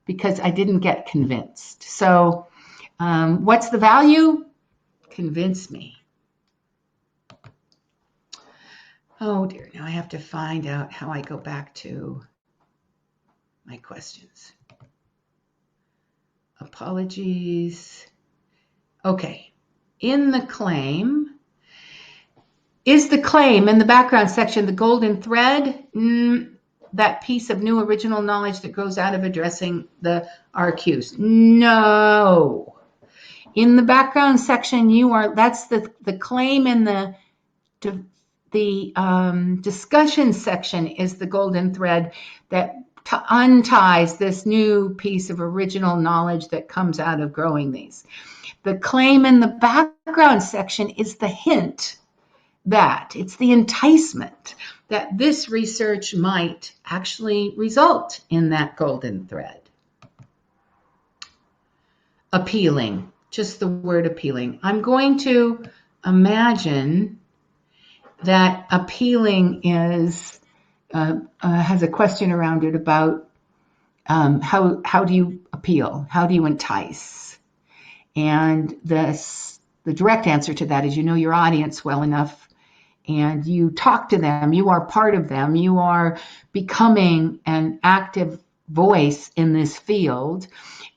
because I didn't get convinced. So what's the value? Convince me. Oh dear, now I have to find out how I go back to my questions. Apologies. Okay, in the claim, is the claim in the background section the golden thread? That piece of new original knowledge that grows out of addressing the RQs? No. In the background section, that's the claim in the discussion section is the golden thread that unties this new piece of original knowledge that comes out of growing these. The claim in the background section is the hint that it's the enticement that this research might actually result in that golden thread. Appealing, just the word appealing. I'm going to imagine that appealing is has a question around it about how do you appeal? How do you entice? And the direct answer to that is you know your audience well enough and you talk to them, you are part of them, you are becoming an active voice in this field,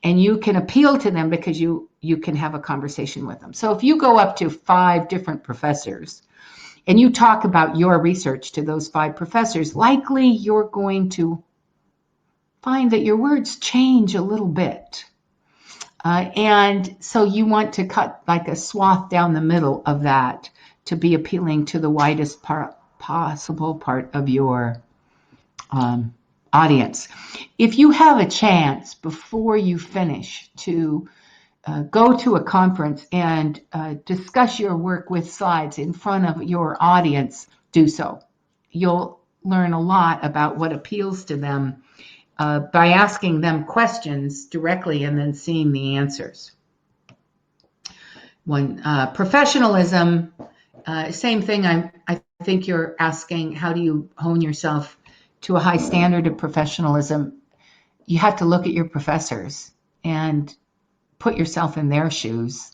and you can appeal to them because you can have a conversation with them. So if you go up to 5 different professors and you talk about your research to those 5 professors, likely you're going to find that your words change a little bit. And so you want to cut like a swath down the middle of that to be appealing to the widest possible part of your audience. If you have a chance before you finish to go to a conference and discuss your work with slides in front of your audience, do so. You'll learn a lot about what appeals to them by asking them questions directly and then seeing the answers. Professionalism, same thing. I think you're asking, how do you hone yourself to a high standard of professionalism? You have to look at your professors and put yourself in their shoes.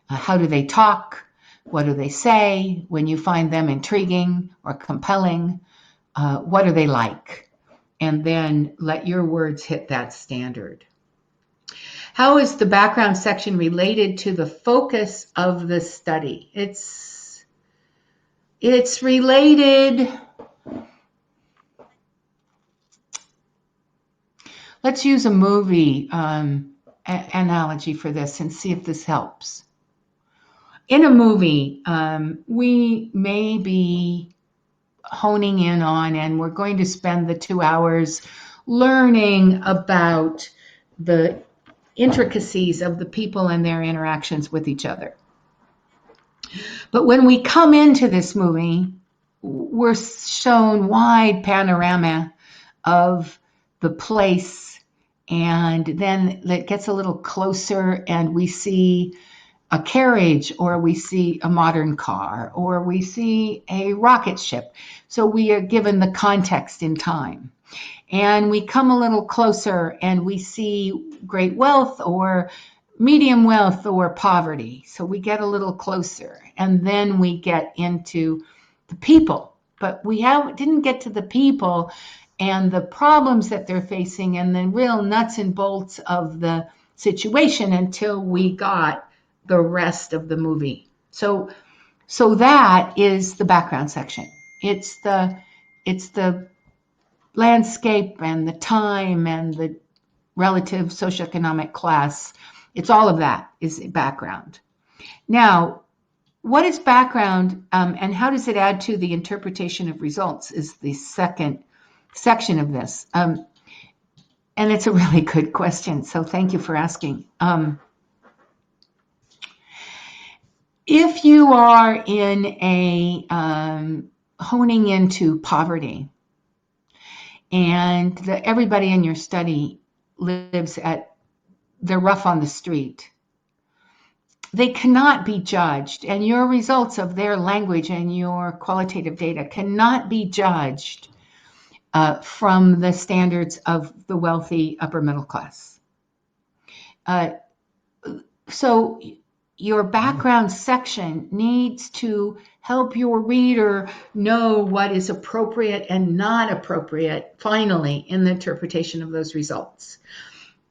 How do they talk? What do they say? When you find them intriguing or compelling, what are they like? And then let your words hit that standard. How is the background section related to the focus of the study? It's related. Let's use a movie analogy for this and see if this helps. In a movie, we may be honing in on, and we're going to spend the 2 hours learning about the intricacies of the people and their interactions with each other. But when we come into this movie, we're shown wide panorama of the place, and then it gets a little closer and we see a carriage, or we see a modern car, or we see a rocket ship. So we are given the context in time. And we come a little closer and we see great wealth or medium wealth or poverty. So we get a little closer, and then we get into the people. But we didn't get to the people and the problems that they're facing and the real nuts and bolts of the situation until we got the rest of the movie. So that is the background section. It's the landscape and the time and the relative socioeconomic class. It's all of that is background. Now, what is background and how does it add to the interpretation of results is the second section of this. And it's a really good question, so thank you for asking. If you are in a honing into poverty, and everybody in your study lives they're rough on the street, they cannot be judged, and your results of their language and your qualitative data cannot be judged from the standards of the wealthy upper middle class. So your background section needs to help your reader know what is appropriate and not appropriate, finally, in the interpretation of those results.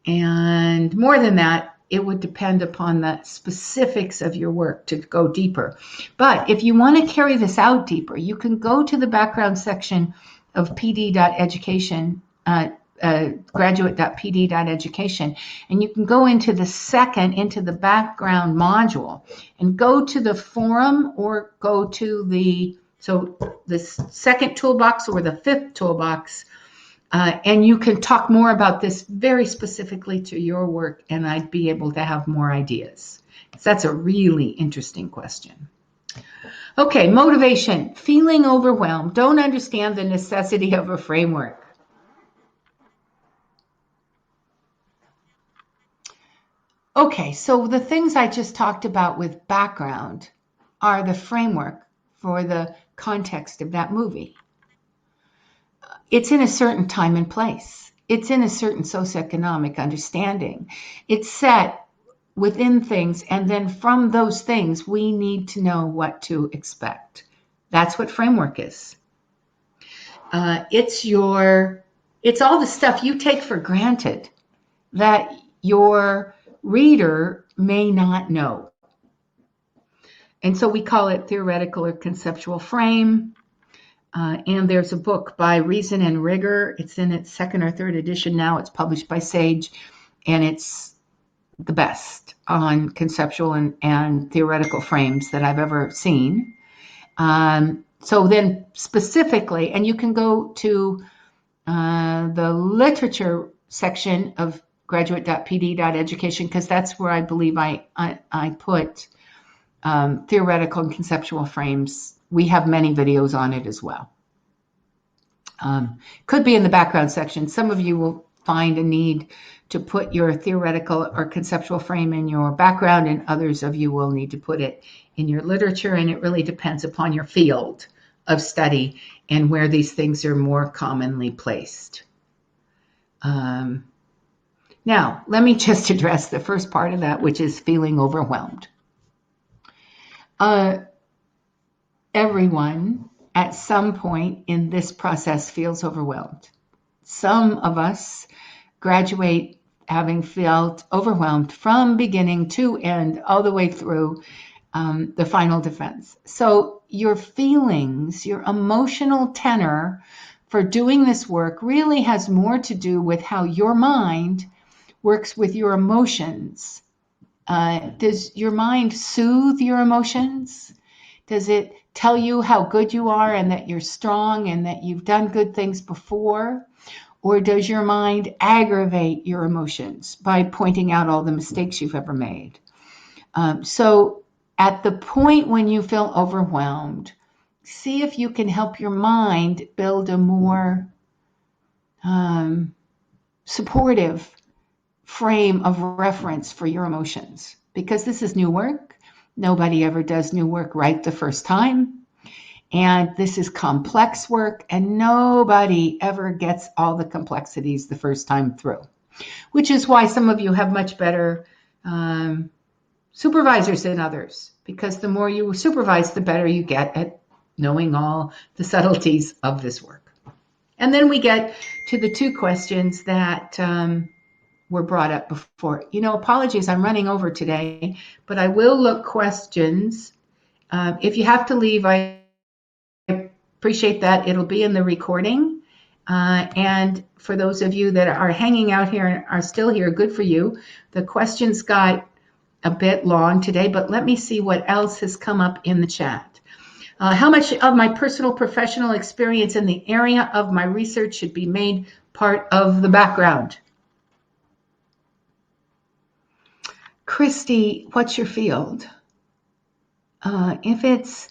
And more than that, it would depend upon the specifics of your work to go deeper. But if you want to carry this out deeper, you can go to the background section of pd.education, graduate.pd.education, and you can go into the background module and go to the forum or go to the second toolbox or the fifth toolbox, and you can talk more about this very specifically to your work, and I'd be able to have more ideas. So that's a really interesting question. Okay, motivation, feeling overwhelmed, don't understand the necessity of a framework. Okay, so the things I just talked about with background are the framework for the context of that movie. It's in a certain time and place. It's in a certain socioeconomic understanding. It's set within things, and then from those things, we need to know what to expect. That's what framework is. It's all the stuff you take for granted that your reader may not know. And so we call it theoretical or conceptual frame. And there's a book by Reason and Rigor. It's in its second or third edition now. It's published by Sage, and it's the best on conceptual and theoretical frames that I've ever seen. So then specifically, and you can go to the literature section of graduate.pd.education, because that's where I believe I put theoretical and conceptual frames. We have many videos on it as well. Could be in the background section. Some of you will find a need to put your theoretical or conceptual frame in your background, and others of you will need to put it in your literature, and it really depends upon your field of study and where these things are more commonly placed. Now, let me just address the first part of that, which is feeling overwhelmed. Everyone at some point in this process feels overwhelmed. Some of us graduate having felt overwhelmed from beginning to end, all the way through the final defense. So your feelings, your emotional tenor for doing this work really has more to do with how your mind works with your emotions. Does your mind soothe your emotions? Does it tell you how good you are and that you're strong and that you've done good things before? Or does your mind aggravate your emotions by pointing out all the mistakes you've ever made? So at the point when you feel overwhelmed, see if you can help your mind build a more supportive frame of reference for your emotions. Because this is new work. Nobody ever does new work right the first time. And this is complex work, and nobody ever gets all the complexities the first time through, which is why some of you have much better supervisors than others, because the more you supervise, the better you get at knowing all the subtleties of this work. And then we get to the two questions that were brought up before. Apologies, I'm running over today, but I will look questions. If you have to leave, I appreciate that. It'll be in the recording. And for those of you that are hanging out here and are still here, good for you. The questions got a bit long today, but let me see what else has come up in the chat. How much of my personal professional experience in the area of my research should be made part of the background? Christy, what's your field? If it's,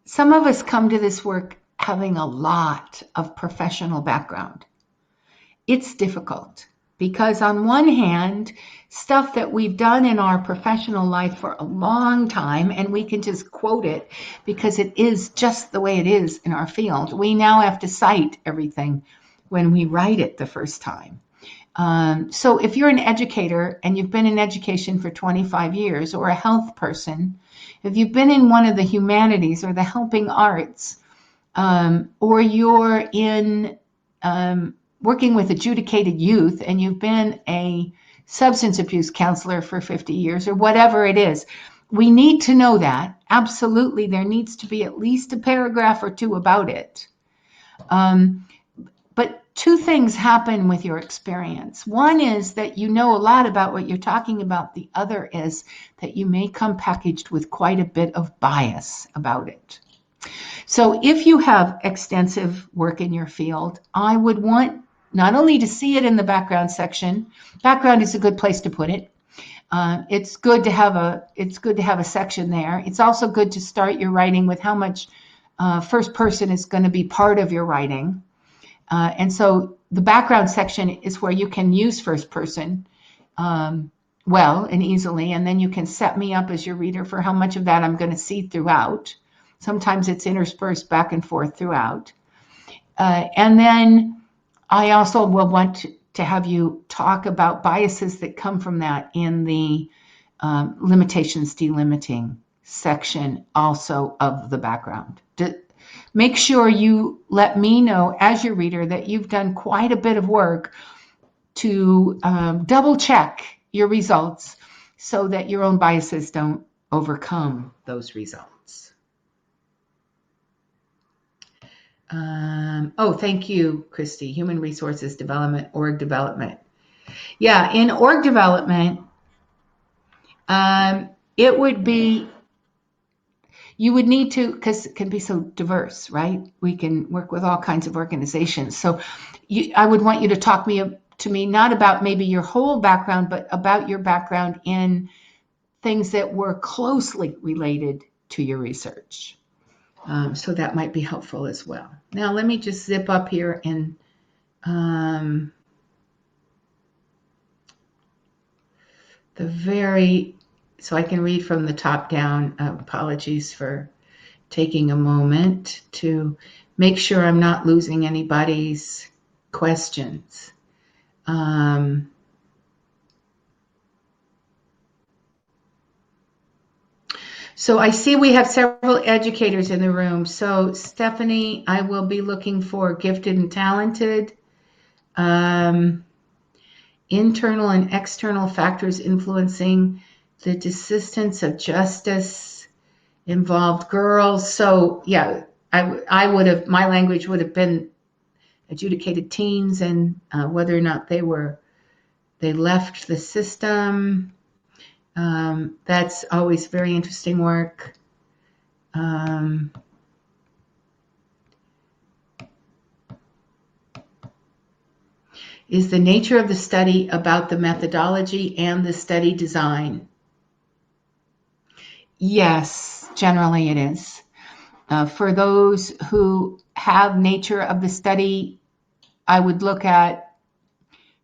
some of us come to this work having a lot of professional background. It's difficult because on one hand, stuff that we've done in our professional life for a long time, and we can just quote it because it is just the way it is in our field. We now have to cite everything when we write it the first time. So if you're an educator and you've been in education for 25 years, or a health person, if you've been in one of the humanities or the helping arts, or you're in working with adjudicated youth and you've been a substance abuse counselor for 50 years or whatever it is, we need to know that. Absolutely, there needs to be at least a paragraph or two about it. But two things happen with your experience. One is that you know a lot about what you're talking about. The other is that you may come packaged with quite a bit of bias about it. So if you have extensive work in your field, I would want not only to see it in the background section. Background is a good place to put it. It's good to have a section there. It's also good to start your writing with how much first person is going to be part of your writing. And so the background section is where you can use first person well and easily, and then you can set me up as your reader for how much of that I'm going to see throughout. Sometimes it's interspersed back and forth throughout. And then I also will want to have you talk about biases that come from that in the limitations delimiting section also of the background. Make sure you let me know as your reader that you've done quite a bit of work to double check your results so that your own biases don't overcome those results. Thank you, Christy. Human resources development, org development. Yeah, in org development, it would be, you would need to, because it can be so diverse, right? We can work with all kinds of organizations. So I would want you to talk to me not about maybe your whole background, but about your background in things that were closely related to your research. So that might be helpful as well. Now, let me just zip up here and so I can read from the top down. Apologies for taking a moment to make sure I'm not losing anybody's questions. So I see we have several educators in the room. So Stephanie, I will be looking for gifted and talented, internal and external factors influencing the desistance of justice involved girls. So yeah, I would have, my language would have been adjudicated teens and whether or not they left the system. That's always very interesting work. Is the nature of the study about the methodology and the study design? Yes, generally it is. For those who have nature of the study, I would look at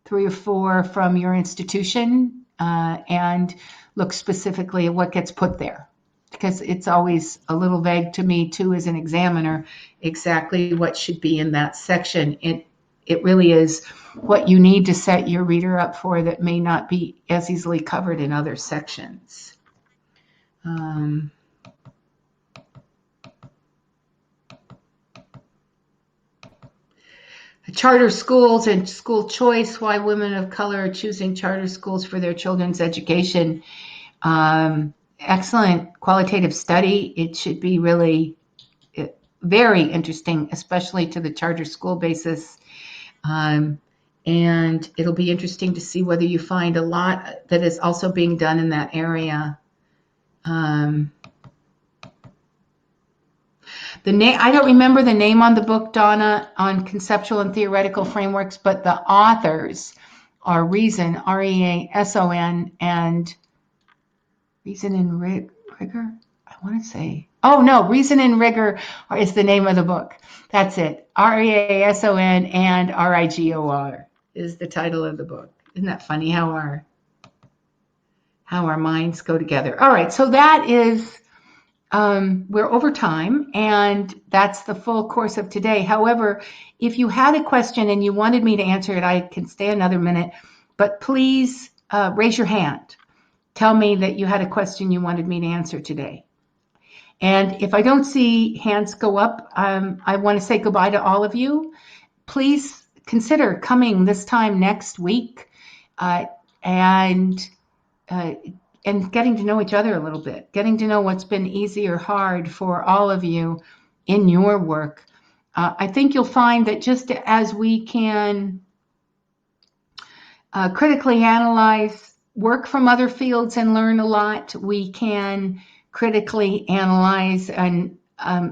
3 or 4 from your institution and look specifically at what gets put there, because it's always a little vague to me too as an examiner exactly what should be in that section. It really is what you need to set your reader up for that may not be as easily covered in other sections. Charter schools and school choice, why women of color are choosing charter schools for their children's education. Excellent qualitative study. It should be really very interesting, especially to the charter school basis. And it'll be interesting to see whether you find a lot that is also being done in that area. I don't remember the name on the book, Donna, on conceptual and theoretical frameworks, but the authors are Reason, R-E-A-S-O-N, and Reason and Rigor? I want to say, oh no, Reason and Rigor is the name of the book. That's it. R-E-A-S-O-N and R-I-G-O-R is the title of the book. Isn't that funny how our minds go together? All right, so that is, we're over time, and that's the full course of today. However, if you had a question and you wanted me to answer it, I can stay another minute, but please raise your hand. Tell me that you had a question you wanted me to answer today. And if I don't see hands go up, I want to say goodbye to all of you. Please consider coming this time next week and getting to know each other a little bit, getting to know what's been easy or hard for all of you in your work. I think you'll find that just as we can critically analyze work from other fields and learn a lot, we can critically analyze and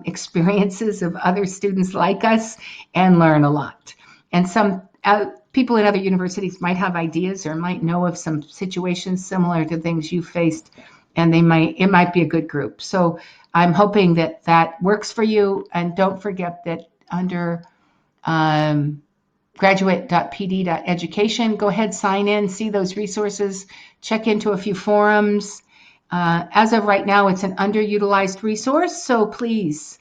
experiences of other students like us and learn a lot. And some people in other universities might have ideas or might know of some situations similar to things you faced, and it might be a good group. So I'm hoping that works for you. And don't forget that under graduate.pd.education, go ahead, sign in, see those resources, check into a few forums. As of right now, it's an underutilized resource, so please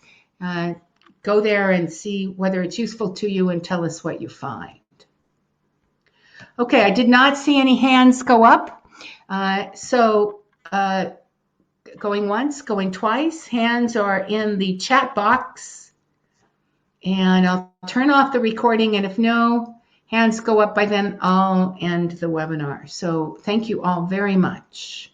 go there and see whether it's useful to you and tell us what you find. Okay, I did not see any hands go up. Going once, going twice, hands are in the chat box. And I'll turn off the recording, and if no hands go up by then, I'll end the webinar. So thank you all very much.